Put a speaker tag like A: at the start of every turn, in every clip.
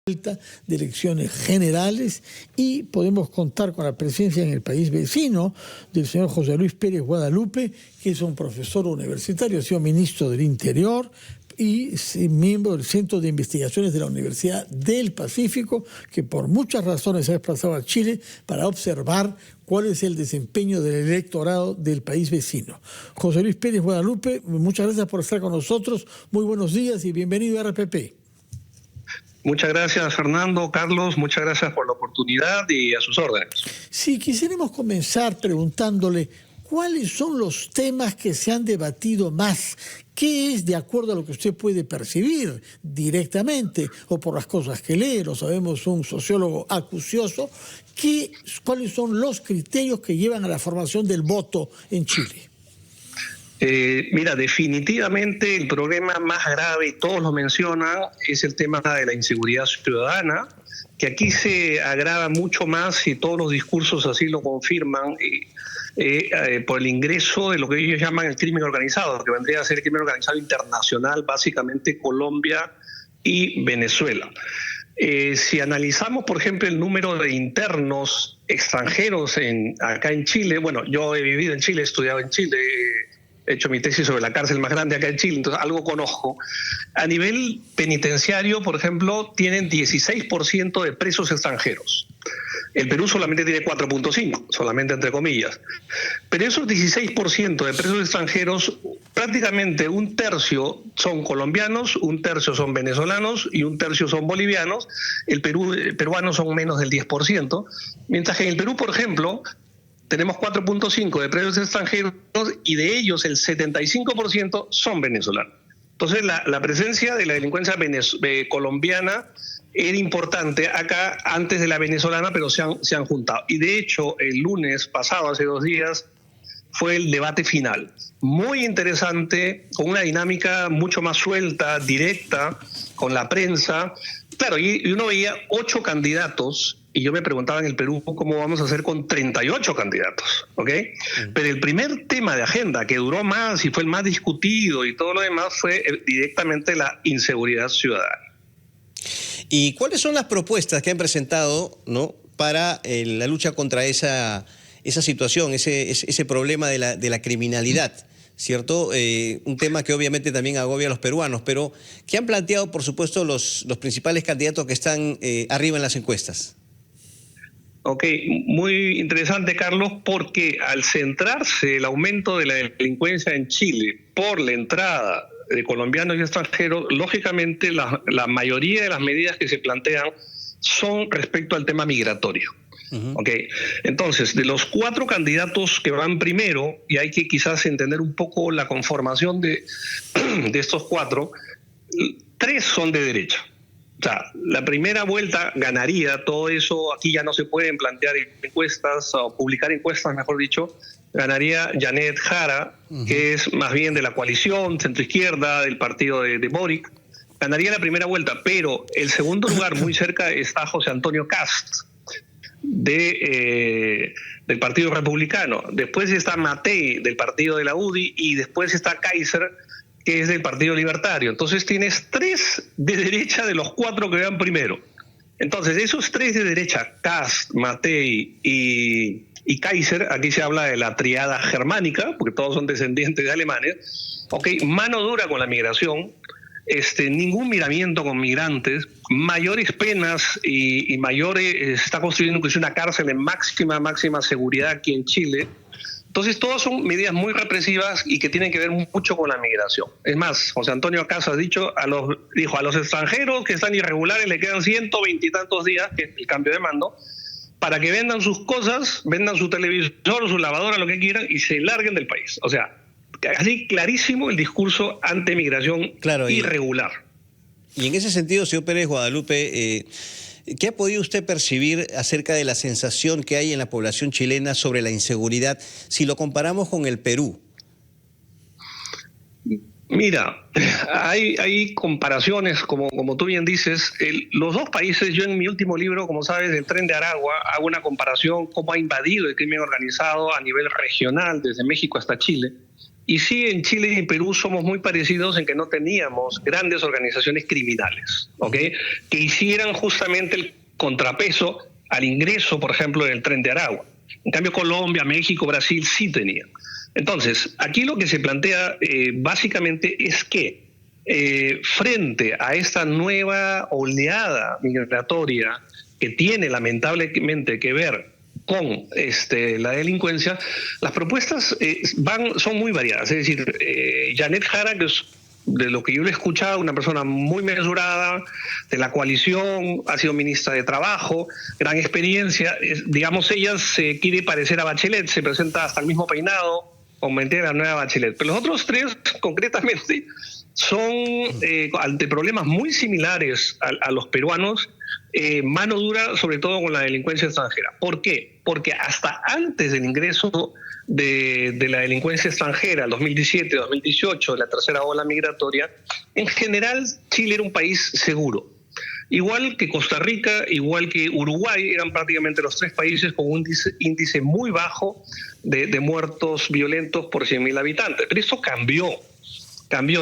A: Vuelta de elecciones generales y podemos contar con la presencia en el país vecino del señor José Luis Pérez Guadalupe, que es un profesor universitario, ha sido ministro del Interior y miembro del Centro de Investigaciones de la Universidad del Pacífico, que por muchas razones se ha desplazado a Chile para observar cuál es el desempeño del electorado del país vecino. José Luis Pérez Guadalupe, muchas gracias por estar con nosotros, muy buenos días y bienvenido a RPP.
B: Muchas gracias, Fernando, Carlos, muchas gracias por la oportunidad y a sus órdenes.
A: Sí, quisiéramos comenzar preguntándole cuáles son los temas que se han debatido más. ¿Qué es, de acuerdo a lo que usted puede percibir directamente o por las cosas que lee? Lo sabemos, un sociólogo acucioso. ¿Cuáles son los criterios que llevan a la formación del voto en Chile?
B: Mira, definitivamente el problema más grave, y todos lo mencionan, es el tema de la inseguridad ciudadana, que aquí se agrava mucho más y todos los discursos así lo confirman, por el ingreso de lo que ellos llaman el crimen organizado, que vendría a ser el crimen organizado internacional, básicamente Colombia y Venezuela. Si analizamos, por ejemplo, el número de internos extranjeros acá en Chile, bueno, yo he vivido en Chile, he estudiado en Chile, he hecho mi tesis sobre la cárcel más grande acá en Chile, entonces algo conozco. A nivel penitenciario, por ejemplo, tienen 16% de presos extranjeros. El Perú solamente tiene 4.5, solamente entre comillas. Pero esos 16% de presos extranjeros, prácticamente un tercio son colombianos, un tercio son venezolanos y un tercio son bolivianos. Peruanos son menos del 10%, mientras que en el Perú, por ejemplo, tenemos 4.5 de presos extranjeros y de ellos el 75% son venezolanos. Entonces la presencia de la delincuencia colombiana era importante acá antes de la venezolana, pero se han juntado. Y de hecho el lunes pasado, hace 2 días, fue el debate final. Muy interesante, con una dinámica mucho más suelta, directa, con la prensa. Claro, y uno veía 8 candidatos. Y yo me preguntaba en el Perú cómo vamos a hacer con 38 candidatos, ¿ok? Pero el primer tema de agenda que duró más y fue el más discutido y todo lo demás fue directamente la inseguridad ciudadana.
C: ¿Y cuáles son las propuestas que han presentado, ¿no, para la lucha contra esa situación, ese problema de la criminalidad? ¿Cierto? Un tema que obviamente también agobia a los peruanos, pero ¿qué han planteado, por supuesto, los principales candidatos que están arriba en las encuestas?
B: Ok, muy interesante, Carlos, porque al centrarse el aumento de la delincuencia en Chile por la entrada de colombianos y extranjeros, lógicamente la mayoría de las medidas que se plantean son respecto al tema migratorio. Okay. Entonces, de los 4 candidatos que van primero, y hay que quizás entender un poco la conformación de estos 4, 3 son de derecha. O sea, la primera vuelta ganaría todo eso. Aquí ya no se pueden plantear encuestas o publicar encuestas, mejor dicho. Ganaría Janet Jara, que es más bien de la coalición centroizquierda del partido de Boric. Ganaría la primera vuelta, pero el segundo lugar, muy cerca, está José Antonio Kast, del Partido Republicano. Después está Matei, del partido de la UDI, y después está Kaiser, que es del Partido Libertario. Entonces tienes 3 de derecha de los 4 que van primero. Entonces esos 3 de derecha, Kast, Matei y Kaiser, aquí se habla de la triada germánica, porque todos son descendientes de alemanes, mano dura con la migración, ningún miramiento con migrantes, mayores penas y mayores, se está construyendo incluso una cárcel en máxima seguridad aquí en Chile. Entonces, todas son medidas muy represivas y que tienen que ver mucho con la migración. Es más, José Antonio Casas dijo a los extranjeros que están irregulares le quedan 120 y tantos días, que es el cambio de mando, para que vendan sus cosas, vendan su televisor, su lavadora, lo que quieran, y se larguen del país. O sea, así clarísimo el discurso antimigración irregular.
C: Y en ese sentido, señor Pérez Guadalupe, ¿qué ha podido usted percibir acerca de la sensación que hay en la población chilena sobre la inseguridad si lo comparamos con el Perú?
B: Mira, hay comparaciones, como tú bien dices. Los 2 países, yo en mi último libro, como sabes, El Tren de Aragua, hago una comparación cómo ha invadido el crimen organizado a nivel regional, desde México hasta Chile. Y sí, en Chile y Perú somos muy parecidos en que no teníamos grandes organizaciones criminales, ¿ok? Que hicieran justamente el contrapeso al ingreso, por ejemplo, del Tren de Aragua. En cambio, Colombia, México, Brasil sí tenían. Entonces, aquí lo que se plantea básicamente es que frente a esta nueva oleada migratoria que tiene lamentablemente que ver con la delincuencia, las propuestas son muy variadas. Es decir, Janet Jara, que es de lo que yo le he escuchado, una persona muy mesurada, de la coalición, ha sido ministra de Trabajo, gran experiencia, digamos, ella se quiere parecer a Bachelet, se presenta hasta el mismo peinado, con la nueva Bachelet. Pero los otros tres, concretamente, son ante problemas muy similares a los peruanos, mano dura, sobre todo con la delincuencia extranjera. ¿Por qué? Porque hasta antes del ingreso de la delincuencia extranjera, 2017, 2018, la tercera ola migratoria, en general Chile era un país seguro. Igual que Costa Rica, igual que Uruguay, eran prácticamente los tres países con un índice muy bajo de muertos violentos por 100.000 habitantes. Pero eso cambió.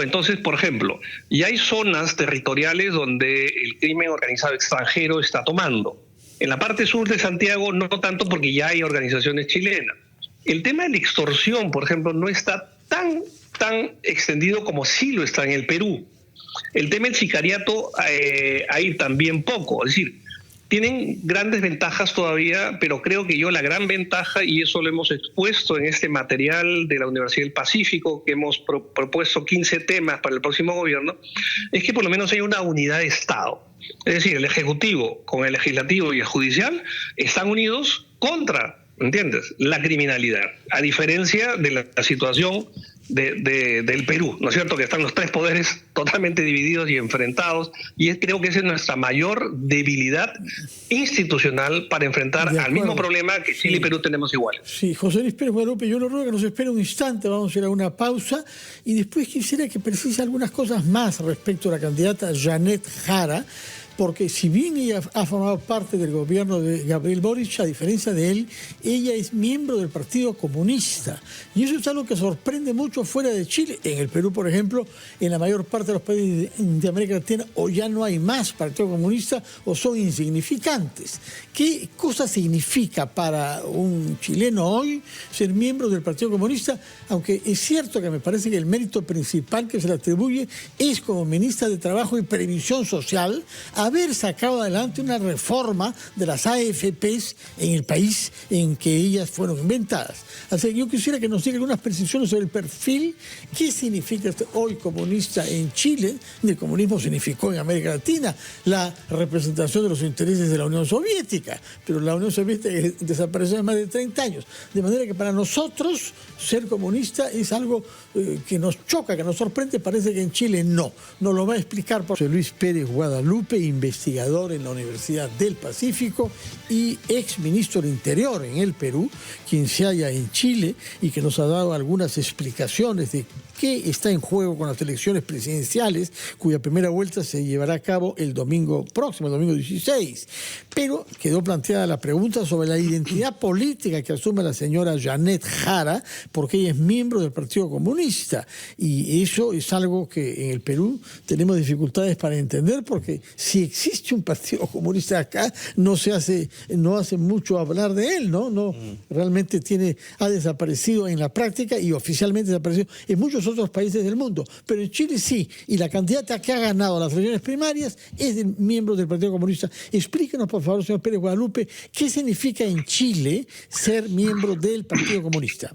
B: Entonces, por ejemplo, ya hay zonas territoriales donde el crimen organizado extranjero está tomando. En la parte sur de Santiago no tanto, porque ya hay organizaciones chilenas. El tema de la extorsión, por ejemplo, no está tan extendido como sí lo está en el Perú. El tema del sicariato hay también poco. Es decir, tienen grandes ventajas todavía, pero creo que la gran ventaja, y eso lo hemos expuesto en este material de la Universidad del Pacífico, que hemos propuesto 15 temas para el próximo gobierno, es que por lo menos hay una unidad de Estado. Es decir, el Ejecutivo con el Legislativo y el Judicial están unidos contra, ¿entiendes?, la criminalidad, a diferencia de la situación del Perú, ¿no es cierto?, que están los tres poderes totalmente divididos y enfrentados, y creo que esa es nuestra mayor debilidad institucional para enfrentar al mismo problema que Chile y Perú tenemos iguales.
A: Sí, José Luis Pérez Guadalupe, yo lo ruego que nos espere un instante, vamos a ir a una pausa, y después quisiera que precise algunas cosas más respecto a la candidata Janet Jara, porque si bien ella ha formado parte del gobierno de Gabriel Boric, a diferencia de él, ella es miembro del Partido Comunista. Y eso es algo que sorprende mucho fuera de Chile. En el Perú, por ejemplo, en la mayor parte de los países de América Latina, o ya no hay más Partido Comunista o son insignificantes. ¿Qué cosa significa para un chileno hoy ser miembro del Partido Comunista? Aunque es cierto que me parece que el mérito principal que se le atribuye es, como ministra de Trabajo y Previsión Social, haber sacado adelante una reforma de las AFPs en el país en que ellas fueron inventadas. Así que yo quisiera que nos diga algunas precisiones sobre el perfil, qué significa hoy comunista en Chile. El comunismo significó en América Latina la representación de los intereses de la Unión Soviética, pero la Unión Soviética desapareció hace más de 30 años. De manera que para nosotros ser comunista es algo que nos choca, que nos sorprende. Parece que en Chile no. Nos lo va a explicar José Luis Pérez Guadalupe, investigador en la Universidad del Pacífico y ex ministro del Interior en el Perú, quien se halla en Chile y que nos ha dado algunas explicaciones de qué está en juego con las elecciones presidenciales, cuya primera vuelta se llevará a cabo el domingo próximo, el domingo 16. Pero quedó planteada la pregunta sobre la identidad política que asume la señora Janet Jara, porque ella es miembro del Partido Comunista. Y eso es algo que en el Perú tenemos dificultades para entender, porque si existe un Partido Comunista acá, no hace mucho hablar de él, ¿no? Realmente ha desaparecido en la práctica y oficialmente desaparecido en muchos otros países del mundo, pero en Chile sí, y la candidata que ha ganado las elecciones primarias es miembro del Partido Comunista. Explíquenos, por favor, señor Pérez Guadalupe, ¿qué significa en Chile ser miembro del Partido Comunista?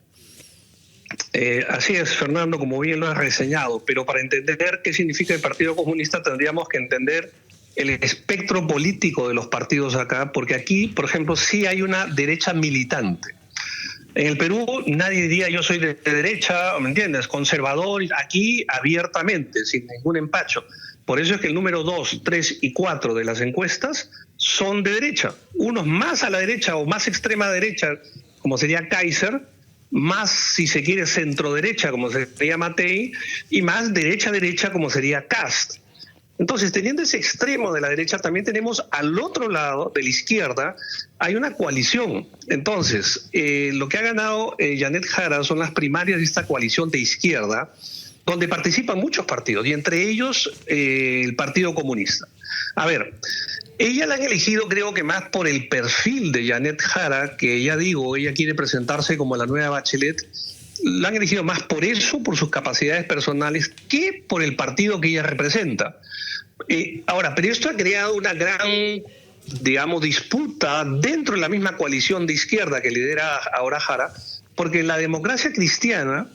B: Así es, Fernando, como bien lo has reseñado, pero para entender qué significa el Partido Comunista tendríamos que entender el espectro político de los partidos acá, porque aquí, por ejemplo, sí hay una derecha militante. En el Perú nadie diría yo soy de derecha, ¿me entiendes?, conservador, aquí abiertamente, sin ningún empacho. Por eso es que el número 2, 3 y 4 de las encuestas son de derecha. Unos más a la derecha o más extrema derecha, como sería Kaiser, más, si se quiere, centro derecha, como sería Matei, y más derecha, como sería Kast. Entonces, teniendo ese extremo de la derecha, también tenemos al otro lado, de la izquierda, hay una coalición. Entonces, lo que ha ganado Janet Jara son las primarias de esta coalición de izquierda, donde participan muchos partidos, y entre ellos el Partido Comunista. A ver, ella la han elegido creo que más por el perfil de Janet Jara, que ella quiere presentarse como la nueva Bachelet. La han elegido más por eso, por sus capacidades personales, que por el partido que ella representa. Ahora, pero esto ha creado una gran, digamos, disputa dentro de la misma coalición de izquierda que lidera ahora Jara, porque la Democracia Cristiana,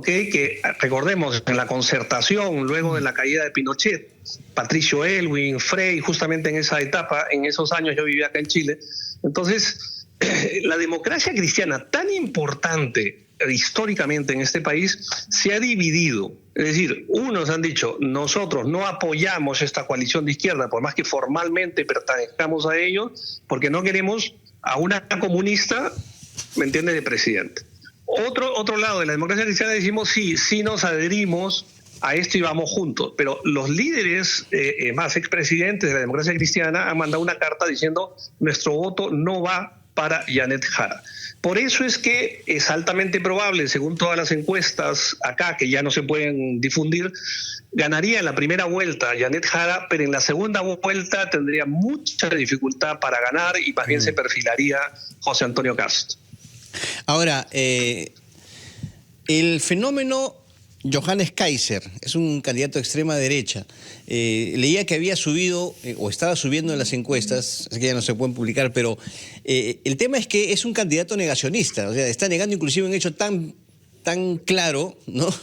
B: que recordemos, en la Concertación, luego de la caída de Pinochet, Patricio Elwin, Frey, justamente en esa etapa, en esos años yo vivía acá en Chile. Entonces, la Democracia Cristiana, tan importante históricamente en este país, se ha dividido. Es decir, unos han dicho, nosotros no apoyamos esta coalición de izquierda, por más que formalmente pertenezcamos a ellos, porque no queremos a una comunista, ¿me entiendes?, de presidente. Otro lado de la Democracia Cristiana decimos, sí nos adherimos a esto y vamos juntos. Pero los líderes, más expresidentes de la Democracia Cristiana, han mandado una carta diciendo, nuestro voto no va para Janet Jara. Por eso es que es altamente probable, según todas las encuestas acá, que ya no se pueden difundir, ganaría en la primera vuelta Janet Jara, pero en la segunda vuelta tendría mucha dificultad para ganar y más bien se perfilaría José Antonio Kast.
C: Ahora, el fenómeno Johannes Kaiser es un candidato de extrema derecha. Leía que había subido, o estaba subiendo en las encuestas, así que ya no se pueden publicar, pero el tema es que es un candidato negacionista, o sea, está negando inclusive un hecho tan claro, ¿no?,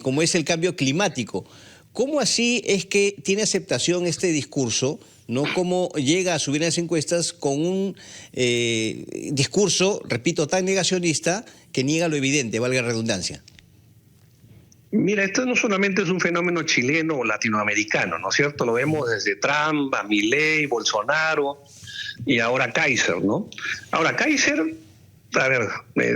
C: como es el cambio climático. ¿Cómo así es que tiene aceptación este discurso, ¿no? ¿Cómo llega a subir en las encuestas con un discurso, repito, tan negacionista que niega lo evidente, valga la redundancia?
B: Mira, esto no solamente es un fenómeno chileno o latinoamericano, ¿no es cierto? Lo vemos desde Trump, a Milei, Bolsonaro y ahora Kaiser, ¿no? Ahora, Kaiser, a ver,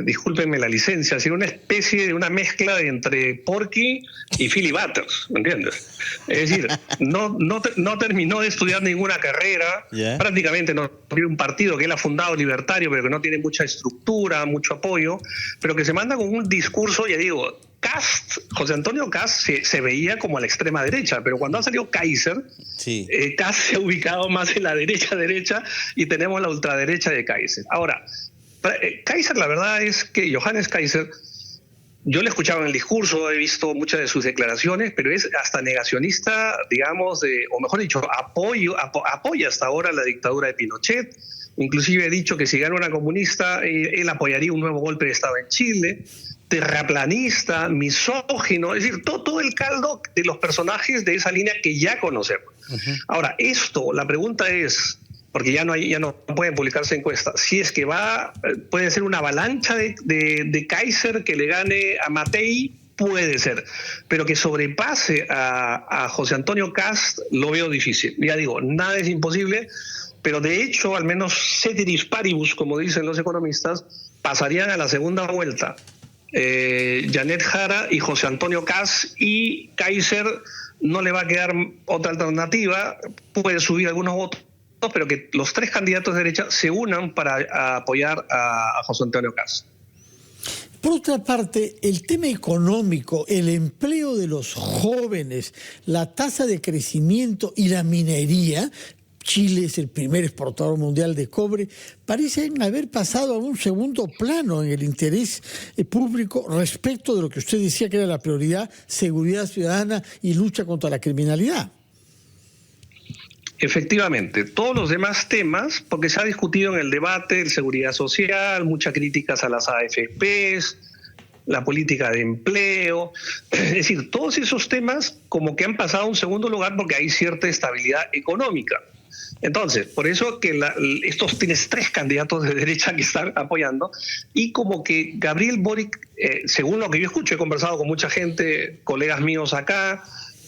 B: discúlpenme la licencia, es una especie de una mezcla entre Porky y Philly Butters, ¿me entiendes? Es decir, no terminó de estudiar ninguna carrera, prácticamente no tiene un partido que él ha fundado libertario, pero que no tiene mucha estructura, mucho apoyo, pero que se manda con un discurso, ya digo, José Antonio Kast se veía como a la extrema derecha, pero cuando ha salido Kaiser, sí, Kast se ha ubicado más en la derecha y tenemos la ultraderecha de Kaiser. Ahora, Kaiser, la verdad es que Johannes Kaiser, yo le escuchaba en el discurso, he visto muchas de sus declaraciones, pero es hasta negacionista, digamos, o mejor dicho, apoya hasta ahora la dictadura de Pinochet. Inclusive he dicho que si gana una comunista, él apoyaría un nuevo golpe de Estado en Chile. Terraplanista, misógino, es decir, todo el caldo de los personajes de esa línea que ya conocemos. Ahora, la pregunta es, porque ya no pueden publicarse encuestas, si es que puede ser una avalancha de Kaiser que le gane a Matei, puede ser, pero que sobrepase a José Antonio Kast lo veo difícil. Ya digo, nada es imposible, pero de hecho, al menos ceteris paribus, como dicen los economistas, pasarían a la segunda vuelta Janet Jara y José Antonio Kast, y Kaiser no le va a quedar otra alternativa, puede subir algunos votos, pero que los tres candidatos de derecha se unan para apoyar a José Antonio Kast.
A: Por otra parte, el tema económico, el empleo de los jóvenes, la tasa de crecimiento y la minería, Chile es el primer exportador mundial de cobre, parecen haber pasado a un segundo plano en el interés público respecto de lo que usted decía que era la prioridad, seguridad ciudadana y lucha contra la criminalidad.
B: Efectivamente, todos los demás temas, porque se ha discutido en el debate, seguridad social, muchas críticas a las AFPs, la política de empleo, es decir, todos esos temas como que han pasado a un segundo lugar porque hay cierta estabilidad económica. Entonces, por eso que tienes tres candidatos de derecha que están apoyando, y como que Gabriel Boric, según lo que yo escucho, he conversado con mucha gente, colegas míos acá,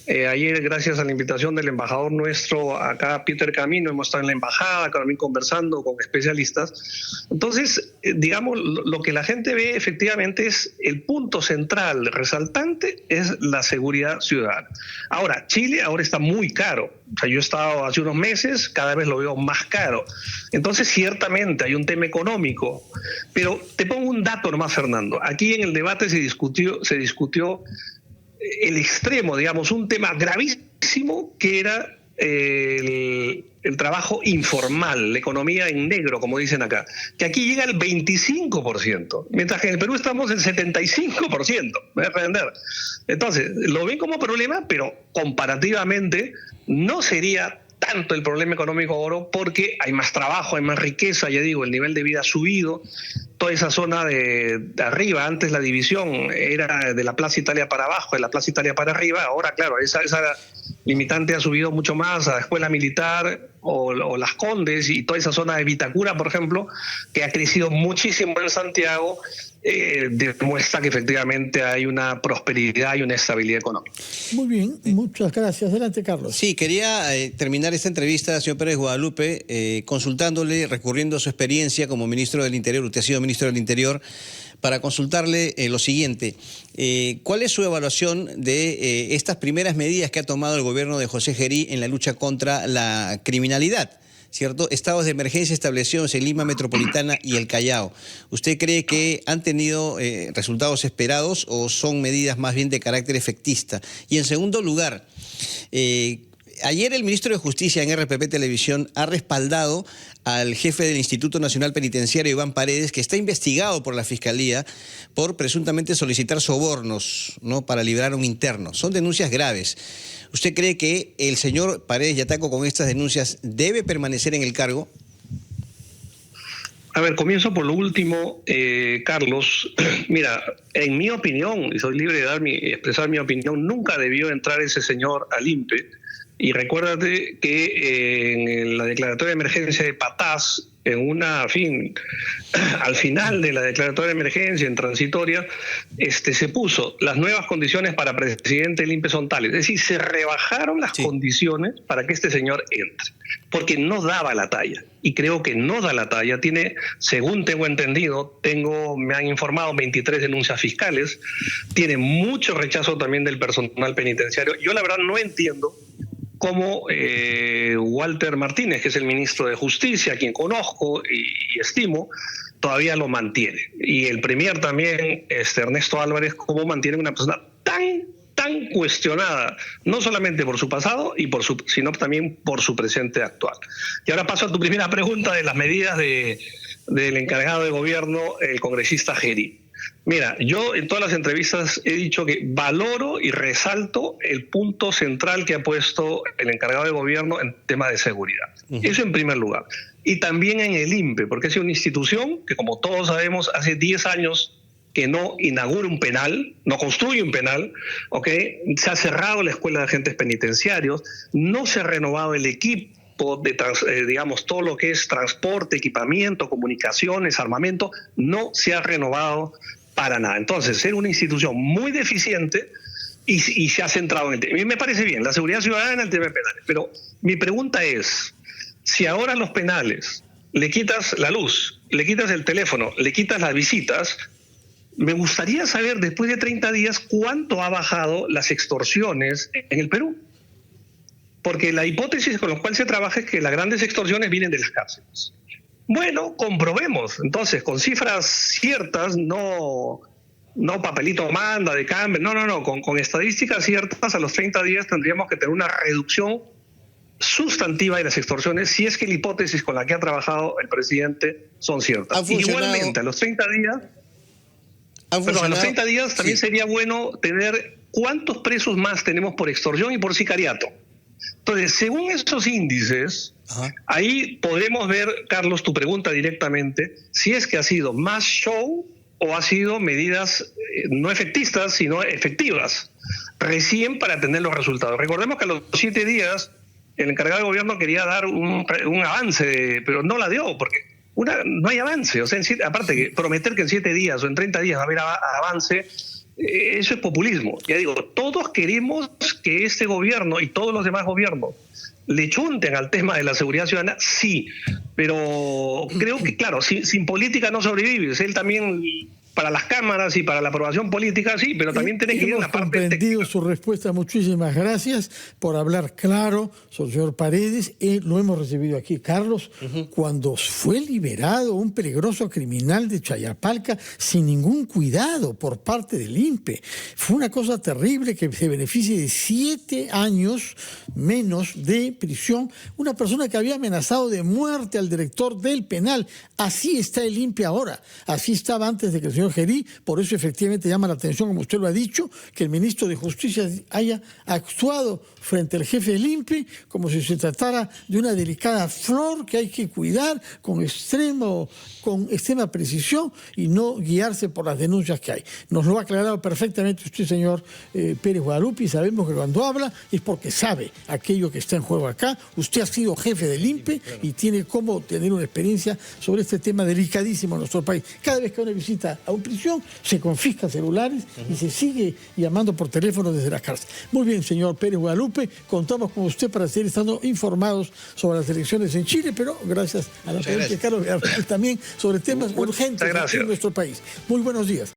B: Ayer, gracias a la invitación del embajador nuestro acá, Peter Camino, hemos estado en la embajada, también conversando con especialistas. Entonces, digamos, lo que la gente ve efectivamente es el punto central, resaltante, es la seguridad ciudadana. Ahora, Chile ahora está muy caro. O sea, yo he estado hace unos meses, cada vez lo veo más caro. Entonces, ciertamente hay un tema económico. Pero te pongo un dato nomás, Fernando. Aquí en el debate se discutió el extremo, digamos, un tema gravísimo que era el trabajo informal, la economía en negro, como dicen acá, que aquí llega al 25%, mientras que en el Perú estamos en 75%, ¿me voy a entender? Entonces, lo ven como problema, pero comparativamente no sería tanto el problema económico ahora porque hay más trabajo, hay más riqueza, ya digo, el nivel de vida ha subido. Toda esa zona de arriba, antes la división era de la Plaza Italia para abajo, de la Plaza Italia para arriba, ahora claro, esa limitante ha subido mucho más a la Escuela Militar o Las Condes y toda esa zona de Vitacura, por ejemplo, que ha crecido muchísimo en Santiago, demuestra que efectivamente hay una prosperidad y una estabilidad económica.
A: Muy bien, muchas gracias. Adelante, Carlos.
C: Sí, quería terminar esta entrevista, señor Pérez Guadalupe, consultándole, recurriendo a su experiencia como ministro del Interior. Usted ha sido ministro del Interior, para consultarle lo siguiente. ¿Cuál es su evaluación de estas primeras medidas que ha tomado el gobierno de José Gerí en la lucha contra la criminalidad? ¿Cierto? Estados de emergencia establecidos en Lima Metropolitana y el Callao. ¿Usted cree que han tenido resultados esperados o son medidas más bien de carácter efectista? Y en segundo lugar, ayer el ministro de Justicia en RPP Televisión ha respaldado al jefe del Instituto Nacional Penitenciario, Iván Paredes, que está investigado por la Fiscalía por presuntamente solicitar sobornos, ¿no?, para liberar a un interno. Son denuncias graves. ¿Usted cree que el señor Paredes Yataco, con estas denuncias, debe permanecer en el cargo?
B: A ver, comienzo por lo último, Carlos. Mira, en mi opinión, y soy libre de expresar mi opinión, nunca debió entrar ese señor al INPE. Y recuérdate que en la declaratoria de emergencia de Patás, al final de la declaratoria de emergencia, en transitoria, se puso las nuevas condiciones para presidente del INPE son tales. Es decir, se rebajaron las condiciones para que este señor entre, porque no daba la talla. Y creo que no da la talla. Tiene, según tengo entendido, me han informado 23 denuncias fiscales, tiene mucho rechazo también del personal penitenciario. Yo la verdad no entiendo cómo Walter Martínez, que es el ministro de Justicia, a quien conozco y estimo, todavía lo mantiene. Y el premier también, Ernesto Álvarez, cómo mantiene una persona tan cuestionada, no solamente por su pasado, sino también por su presente actual. Y ahora paso a tu primera pregunta de las medidas del encargado de gobierno, el congresista Gerí. Mira, yo en todas las entrevistas he dicho que valoro y resalto el punto central que ha puesto el encargado de gobierno en tema de seguridad. Eso en primer lugar. Y también en el INPE, porque es una institución que, como todos sabemos, hace 10 años que no inaugura un penal, no construye un penal, ¿ok? Se ha cerrado la escuela de agentes penitenciarios, no se ha renovado el equipo de, digamos, todo lo que es transporte, equipamiento, comunicaciones, armamento, no se ha renovado para nada. Entonces, ser una institución muy deficiente y se ha centrado en el tema. A mí me parece bien, la seguridad ciudadana, el tema de penales. Pero mi pregunta es, si ahora a los penales le quitas la luz, le quitas el teléfono, le quitas las visitas, me gustaría saber, después de 30 días, cuánto ha bajado las extorsiones en el Perú. Porque la hipótesis con la cual se trabaja es que las grandes extorsiones vienen de las cárceles. Bueno, comprobemos. Entonces, con cifras ciertas, no papelito manda de cambio, no, con estadísticas ciertas, a los 30 días tendríamos que tener una reducción sustantiva de las extorsiones, si es que la hipótesis con la que ha trabajado el presidente son ciertas. Igualmente, a los 30 días... Perdón, a los 30 días también sería bueno tener cuántos presos más tenemos por extorsión y por sicariato. Entonces, según esos índices, ahí podremos ver, Carlos, tu pregunta directamente, si es que ha sido más show o ha sido medidas no efectistas, sino efectivas, recién para tener los resultados. Recordemos que a los 7 días el encargado de gobierno quería dar un avance, pero no la dio, porque no hay avance. O sea, aparte que prometer que en 7 días o en 30 días va a haber avance, eso es populismo. Ya digo, todos queremos que este gobierno y todos los demás gobiernos le chunten al tema de la seguridad ciudadana, sí, pero creo que, claro, sin política no sobrevives. Él también, para las cámaras y para la aprobación política, sí, pero también tiene que ir en la parte técnica.
A: Hemos comprendido su respuesta. Muchísimas gracias por hablar claro sobre el señor Paredes. Lo hemos recibido aquí. Carlos, cuando fue liberado un peligroso criminal de Chayapalca sin ningún cuidado por parte del INPE, fue una cosa terrible que se beneficie de 7 años menos de prisión. Una persona que había amenazado de muerte al director del penal. Así está el INPE ahora. Así estaba antes de que el señor Gerí. Por eso efectivamente llama la atención, como usted lo ha dicho, que el ministro de Justicia haya actuado frente al jefe del INPE como si se tratara de una delicada flor que hay que cuidar con extrema precisión y no guiarse por las denuncias que hay. Nos lo ha aclarado perfectamente usted, señor Pérez Guadalupe, y sabemos que cuando habla es porque sabe aquello que está en juego acá. Usted ha sido jefe del INPE y tiene cómo tener una experiencia sobre este tema delicadísimo en nuestro país. Cada vez que hay una visita a una prisión, se confiscan celulares y se sigue llamando por teléfono desde la cárcel. Muy bien, señor Pérez Guadalupe, contamos con usted para seguir estando informados sobre las elecciones en Chile, pero gracias a la presidenta Carlos Villarreal también sobre temas urgentes en nuestro país. Muy buenos días.